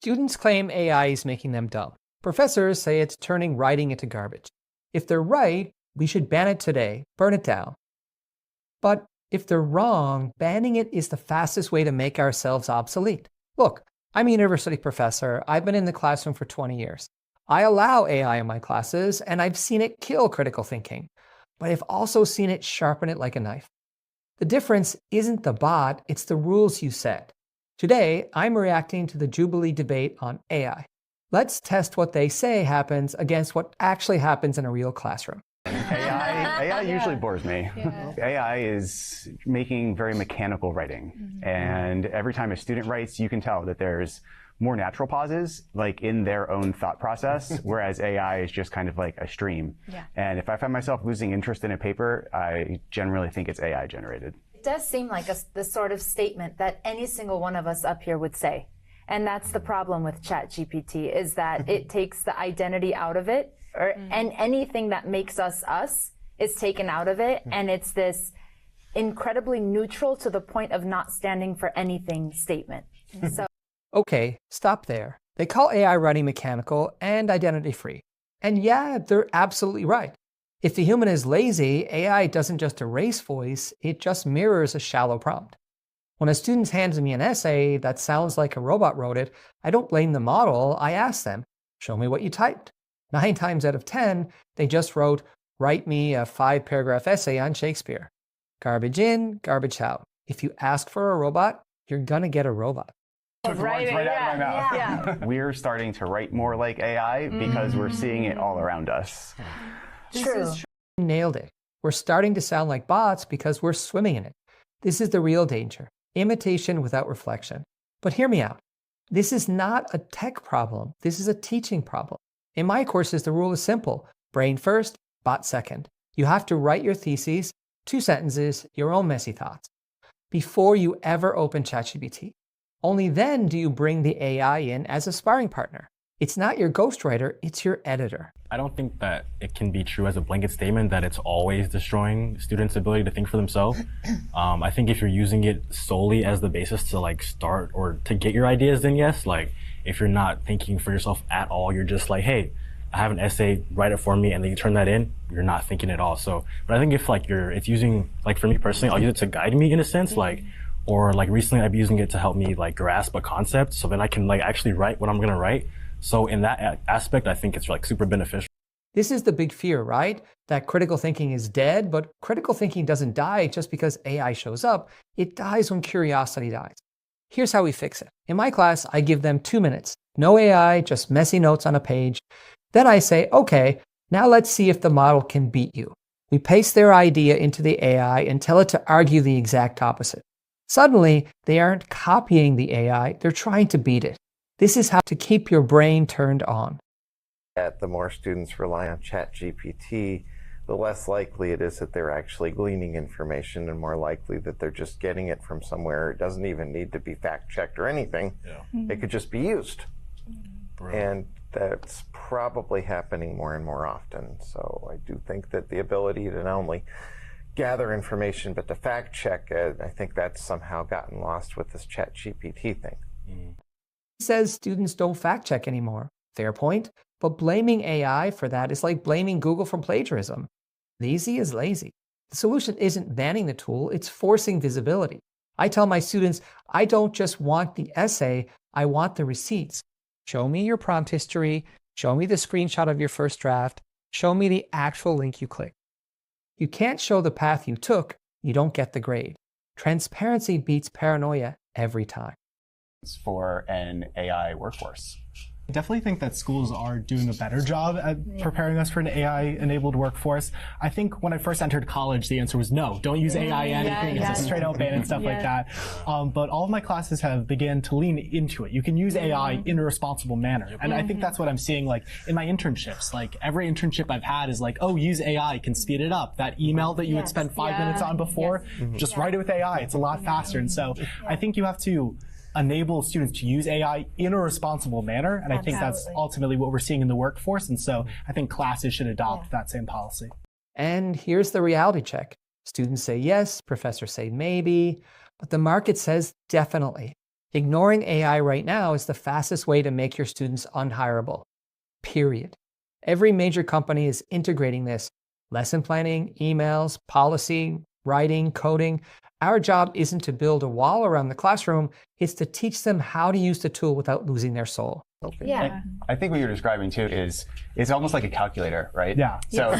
Students claim AI is making them dumb. Professors say it's turning writing into garbage. If they're right, we should ban it today, burn it down. But if they're wrong, banning it is the fastest way to make ourselves obsolete. Look, I'm a university professor. I've been in the classroom for 20 years. I allow AI in my classes, and I've seen it kill critical thinking. But I've also seen it sharpen it like a knife. The difference isn't the bot, it's the rules you set. Today, I'm reacting to the Jubilee debate on AI. Let's test what they say happens against what actually happens in a real classroom. AI usually bores me. Yeah. AI is making very mechanical writing. And every time a student writes, you can tell that there's more natural pauses, like in their own thought process, whereas AI is just kind of like a stream. Yeah. And if I find myself losing interest in a paper, I generally think it's AI generated. It does seem like the sort of statement that any single one of us up here would say. And that's the problem with ChatGPT, is that it takes the identity out of it, and anything that makes us us is taken out of it, and it's this incredibly neutral to the point of not standing for anything statement. So. Okay, stop there. They call AI writing mechanical and identity-free. And yeah, they're absolutely right. If the human is lazy, AI doesn't just erase voice, it just mirrors a shallow prompt. When a student hands me an essay that sounds like a robot wrote it, I don't blame the model, I ask them, show me what you typed. 9 times out of 10, they just wrote, write me a 5-paragraph essay on Shakespeare. Garbage in, garbage out. If you ask for a robot, you're gonna get a robot. Took the words right out of my mouth. Yeah. We're starting to write more like AI because we're seeing it all around us. True. Nailed it. We're starting to sound like bots because we're swimming in it. This is the real danger. Imitation without reflection. But hear me out. This is not a tech problem. This is a teaching problem. In my courses, the rule is simple. Brain first, bot second. You have to write your theses, 2 sentences, your own messy thoughts, before you ever open ChatGPT. Only then do you bring the AI in as a sparring partner. It's not your ghostwriter, it's your editor. I don't think that it can be true as a blanket statement that it's always destroying students' ability to think for themselves. I think if you're using it solely as the basis to like start or to get your ideas, then yes. Like if you're not thinking for yourself at all, you're just like, hey, I have an essay, write it for me, and then you turn that in, you're not thinking at all. So, but I think if like it's using, like for me personally, I'll use it to guide me in a sense, or like recently I've been using it to help me like grasp a concept, so then I can like actually write what I'm gonna write. So in that aspect, I think it's like super beneficial. This is the big fear, right? That critical thinking is dead, but critical thinking doesn't die just because AI shows up. It dies when curiosity dies. Here's how we fix it. In my class, I give them 2 minutes. No AI, just messy notes on a page. Then I say, okay, now let's see if the model can beat you. We paste their idea into the AI and tell it to argue the exact opposite. Suddenly, they aren't copying the AI, they're trying to beat it. This is how to keep your brain turned on. The more students rely on ChatGPT, the less likely it is that they're actually gleaning information, and more likely that they're just getting it from somewhere. It doesn't even need to be fact-checked or anything. Yeah. It could just be used. And that's probably happening more and more often. So I do think that the ability to not only gather information, but to fact check it, I think that's somehow gotten lost with this ChatGPT thing. He says students don't fact check anymore. Fair point, but blaming AI for that is like blaming Google for plagiarism. Lazy is lazy. The solution isn't banning the tool, it's forcing visibility. I tell my students, I don't just want the essay, I want the receipts. Show me your prompt history, show me the screenshot of your first draft, show me the actual link you clicked. You can't show the path you took, you don't get the grade. Transparency beats paranoia every time. For an AI workforce. I definitely think that schools are doing a better job at preparing us for an AI-enabled workforce. I think when I first entered college, the answer was no, don't use AI in anything. It's a straight out ban and stuff like that. But all of my classes have began to lean into it. You can use AI in a responsible manner. And I think that's what I'm seeing like in my internships. Like every internship I've had is like, oh, use AI, can speed it up. That email that you would spend 5 minutes on before, just write it with AI. It's a lot faster. And so I think you have to enable students to use AI in a responsible manner. And I think that's ultimately what we're seeing in the workforce. And so I think classes should adopt that same policy. And here's the reality check. Students say yes, professors say maybe, but the market says definitely. Ignoring AI right now is the fastest way to make your students unhirable. Period. Every major company is integrating this. Lesson planning, emails, policy, writing, coding. Our job isn't to build a wall around the classroom, it's to teach them how to use the tool without losing their soul. Okay. Yeah. I think what you're describing too is it's almost like a calculator, right? Yeah. So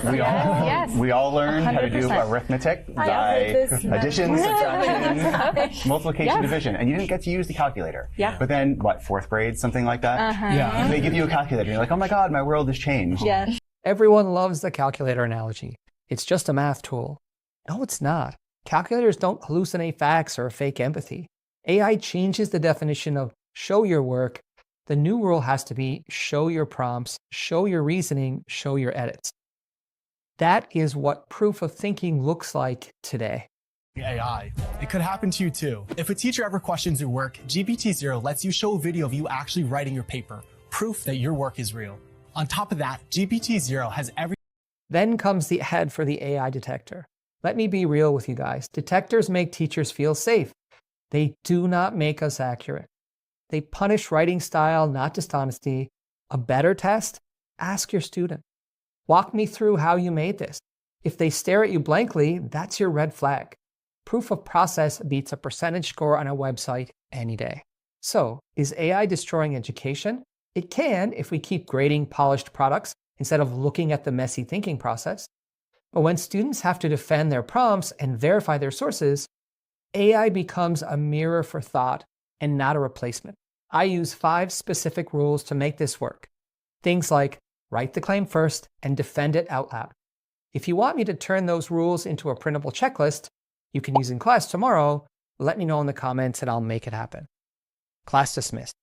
we all learned how to do 100%. arithmetic by addition, subtraction, multiplication, division, and you didn't get to use the calculator. Yeah. But then, what, fourth grade, something like that? Yeah. They give you a calculator, and you're like, oh my God, my world has changed. Yeah. Everyone loves the calculator analogy. It's just a math tool. No, it's not. Calculators don't hallucinate facts or fake empathy. AI changes the definition of show your work. The new rule has to be show your prompts, show your reasoning, show your edits. That is what proof of thinking looks like today. AI. It could happen to you too. If a teacher ever questions your work, GPTZero lets you show a video of you actually writing your paper, proof that your work is real. On top of that, GPTZero has every Then comes the ad for the AI detector. Let me be real with you guys. Detectors make teachers feel safe. They do not make us accurate. They punish writing style, not dishonesty. A better test? Ask your student. Walk me through how you made this. If they stare at you blankly, that's your red flag. Proof of process beats a percentage score on a website any day. So, is AI destroying education? It can if we keep grading polished products instead of looking at the messy thinking process. But when students have to defend their prompts and verify their sources, AI becomes a mirror for thought and not a replacement. I use 5 specific rules to make this work. Things like write the claim first and defend it out loud. If you want me to turn those rules into a printable checklist you can use in class tomorrow, let me know in the comments and I'll make it happen. Class dismissed.